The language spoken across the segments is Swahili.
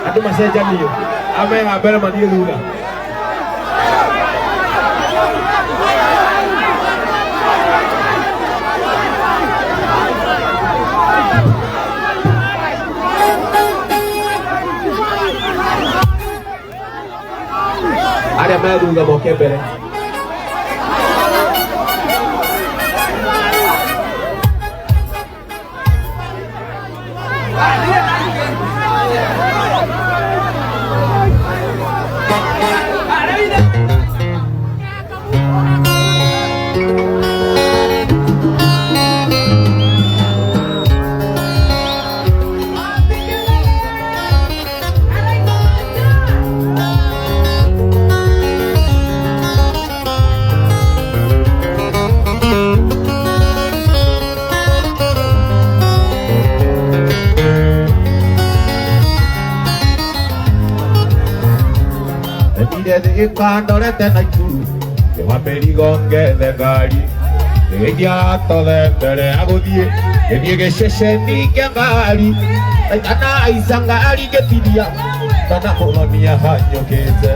Atu maseja niyo. Ame ngabere mani lula. Ada medu nggak mau kebere. Cuando tenai tu, que va perigongue de gari, de gato de pere agodie, que llegue ni que gari, ay tana isangari que tidia, tana colonia haño que se,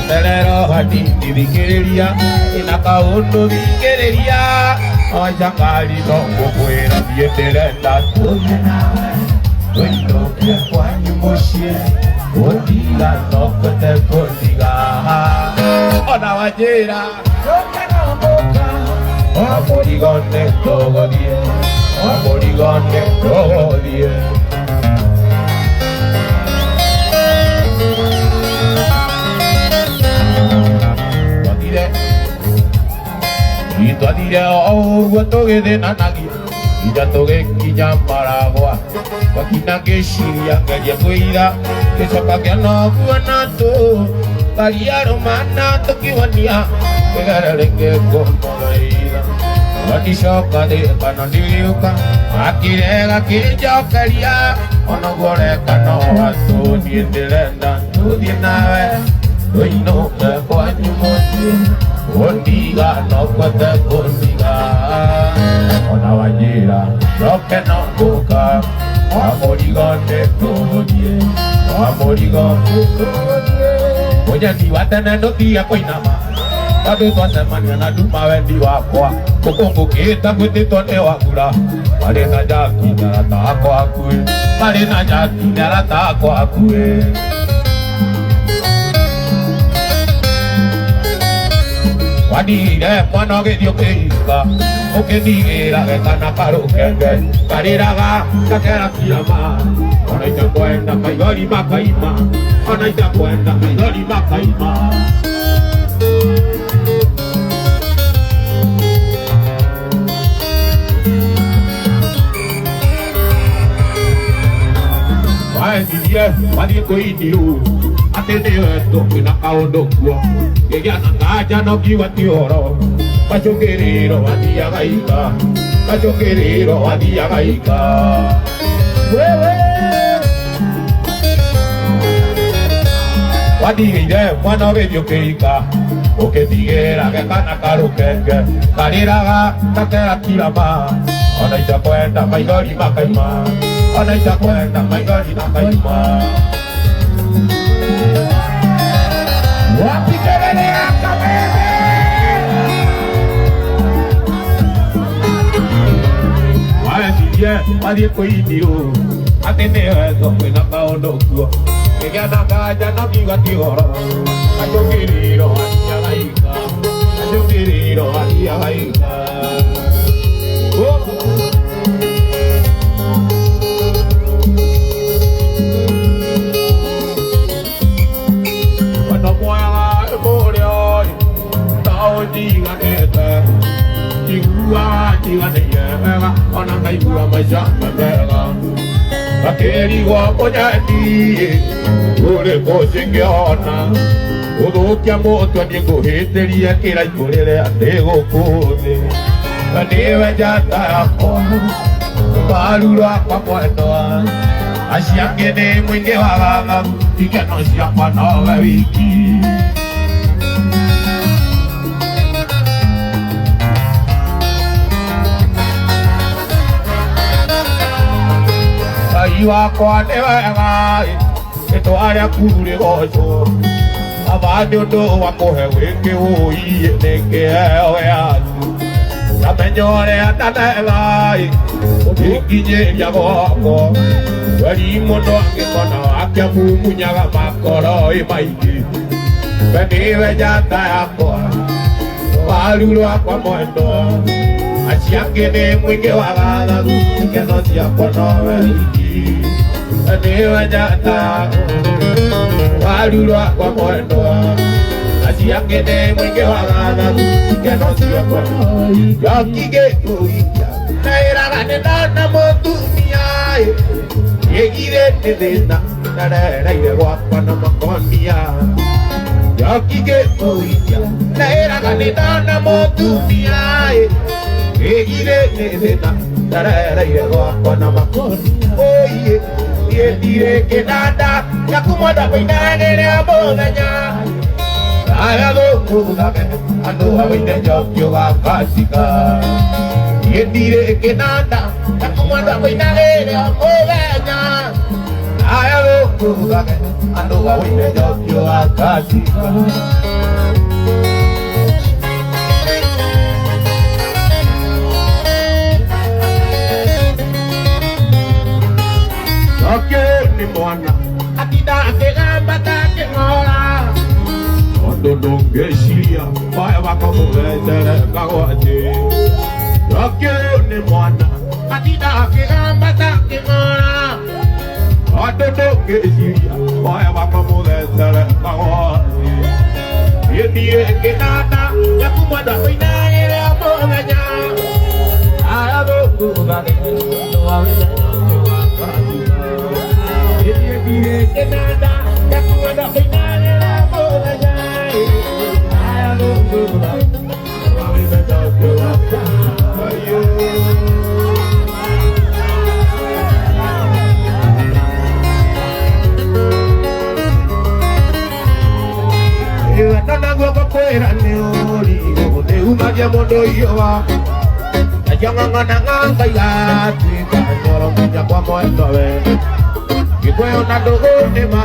telero hati di querería, en acá uno di querería, ay sangari no fuera dietera la tuya nada, hoy no que cuando mochie. Odiga no que te condiga Ona ballera no que no boca Amorigone todo die Amorigone todo die Y tu adire oh guatoge de nanagi Y ya toge quilla maragua Wakina que shiria que ya cuida que sopa que no guanato Cariaro manato que vania que garale que como leida Wani shoka de canoniuka Akirega que yo quería Ono goreka no ato ni endelenda No di nave Hoy no me coño mochi Ondiga no cuente condiga Ona ballera no que no busca Amorigone todo die Amorigone todo die Oye ni va a tener no día pues nada más Tadu tu hace mañana tu ma vendi wakwa Kokongo kita kwete tone wakura Pare na jaki nara tako akue Pare na jaki nara tako akue Wadire mwana que dio que iba O que diga que cana paro que Cariraga kakera kirama Ona ita cuenta maigori makaima Ona ita cuenta maigori makaima Vai diye wadi ko idiru Atende esto que na kaondo kuo Que ya nanga no kiwati oro Pacho querido adia gaika Pacho querido adia gaika Wadi ide mwana bedio keika O que tiguera que cana caro que Cariraga kakera kirama Ona ita cuenta maigori makaima Ona ita cuenta maigori makaima Wapi kelele akabebe Madie ko idiru Atende esto que na kaondo kuo Que ya nanga no kiwati oro Ayo querido adia gaika Ayo querido adia gaika Cuando mueva el morio Tao diga que te Tigua diga de lleva Ona kaigua majama bega Akeri guapo nyati Ule kosenge ona Odo kia moto aniengo heteria Kira ikorele atego kode Kanewa jata yako Malulu akwa kwenoa Asiangene mwenge wagaga Ike no siapa noga wiki Iwa kwa newa to aria kure gocho abade ndo wakohe weke oi neke atu amenyore atanelai ikinye yagoko wali mono akikono akiamunyaga makoro imaiki beniwe jata yako walulu akwa mwendo achiangene mwinge wagala keno siako nowe iki beniwe jata yako walulu akwa mwendo achiangene mwinge wagala keno siako nowe iki yakige kuikia nairaga nendana motumia yegire nedena narera ire wakwa na makonia yakige kuikia nairaga nendana motumia yegire nedena narera ire wakwa na makonia oye yedire kenada yakumwada kwinagere aboganya ayado kugabe ando hawaine jokyo wakasika yedire kenada yakumwada kwinagere aboganya ayado kugabe ando hawaine jokyo wakasika ni mwana atida akegamba takengora ondondongeshiria baya bakamubetere kagwate yakero ni mwana atida akegamba takengora ondondongeshiria baya bakamubetere kagwate yedie kenada yakumwada kwinagere aboganya ayabo kugane kenada yakumwada kwinagere aboganya ayabo kugane kwera neori de uma dia mondo iowa ajanga nanga kaya tika nyoro munya kwa moendo we kikwe ona dogo ne ma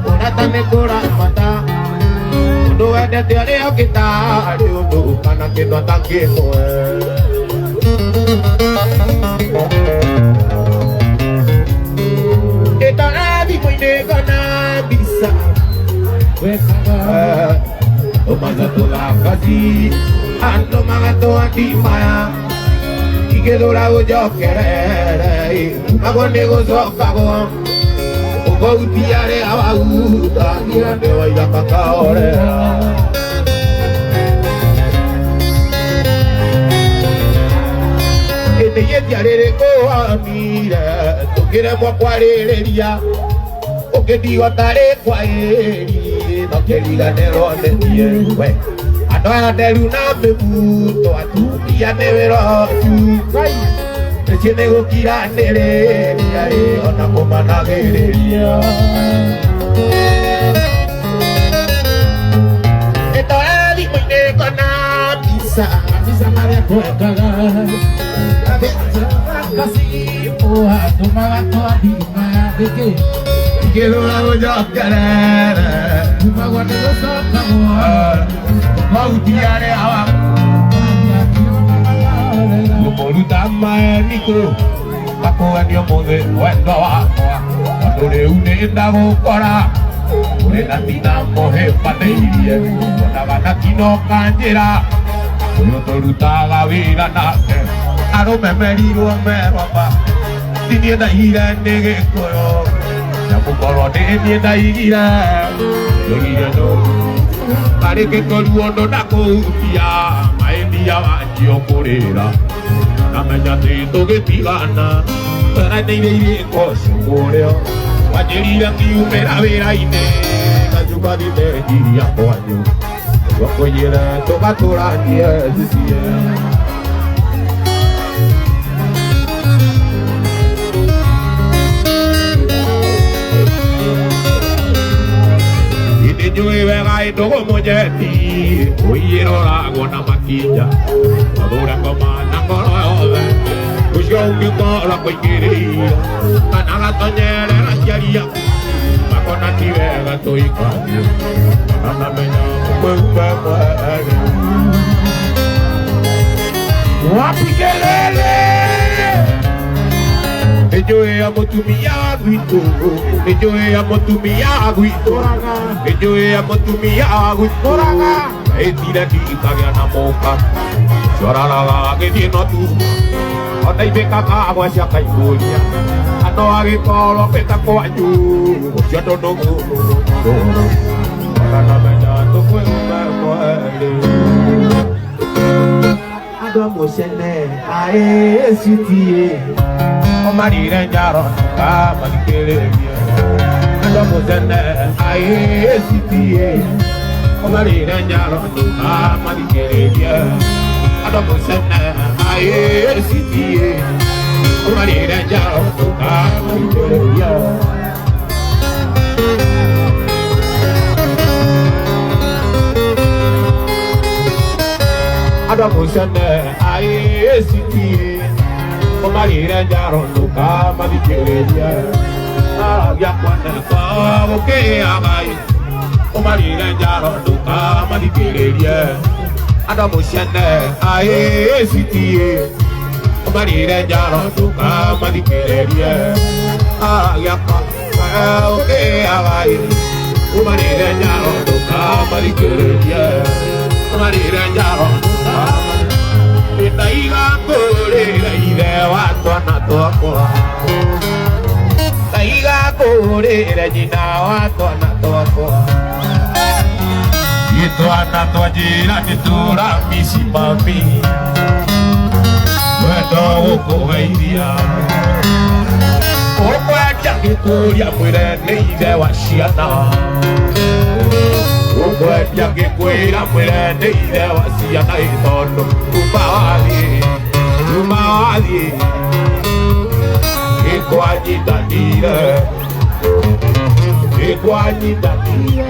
ona tane kora mata ndo ade te ale akita ale ndo kana ke no tanke ko eta abi moine kana bisa Omagato la kazi, ando magato atimaya, ikedo la gojo kerere, mago negozo kago, ogo utiare abaguta, nirande oida kakaore. Ete yetiarere ko amira, tokere mo kwarereria, oke diwa tare kwaeri. No querida de donde tiene, a toda de luna me puto a tu día me verás tú, te tiene que ir a nere, una coma naguería. Esto es mi mujer con la pizza María Cueca, la pizza casi, a tu magato a ti, de qué. Quiero la voy querer, una guardia de soca, mautiare abajo, como luta mágico, bajo el poder cuando abajo, cuando le une la boca, por el latina moje patería, con la gana que no cayera, con otro luta la vida nace, a no me merido me roba, teniendo ira en el coro. Kukoro de mienda igira, igira no. Pare que todo no na kutia, maendia banjo korera. Na manyate to que tigana, para neire kosu koreo. Wajerira ki umera vera ine, kajuka di te iria koanyo. Wakoyera to katora dia zisia. Yo iba a ir todo como Yeti, hoy era la buena maquilla, madura como la corona, pues yo un poco la cualquiera, ganar la toñera la charía, to ikwani ana menya mwe wapi kelele ejoe amotumia gwito ejoe amotumia gwito ejoe amotumia gwito etira kikagya na moka chorala gethino tu ona ibeka kagwa cia kaiguria ano agikoro peta kwanyu cio ndogo ona menya tukwenda kwale ado mosene ae sitie o marire njaro ka malikeleria ado mosene ae sitie o marire njaro ka malikeleria ado mosene ae sitie o marire njaro ka malikeleria Adamosane aye siti o marire njaro nuka madikerelia ya kwana kwa oke abai o marire njaro nuka madikerelia Adamosane aye siti o marire njaro nuka madikerelia ya kwana oke abai o marire njaro nuka madikerelia marire njaro Taiga kore ide watwana tokwa Taiga kore jina watwana tokwa Yitwana twajira nitura misimami Wedo ukoheiria Okwaja gikuria mwire neide washiana Ukwetia gikwira mwire neide washiana itondo Umawali Ikwanyitanire Ikwanyitanire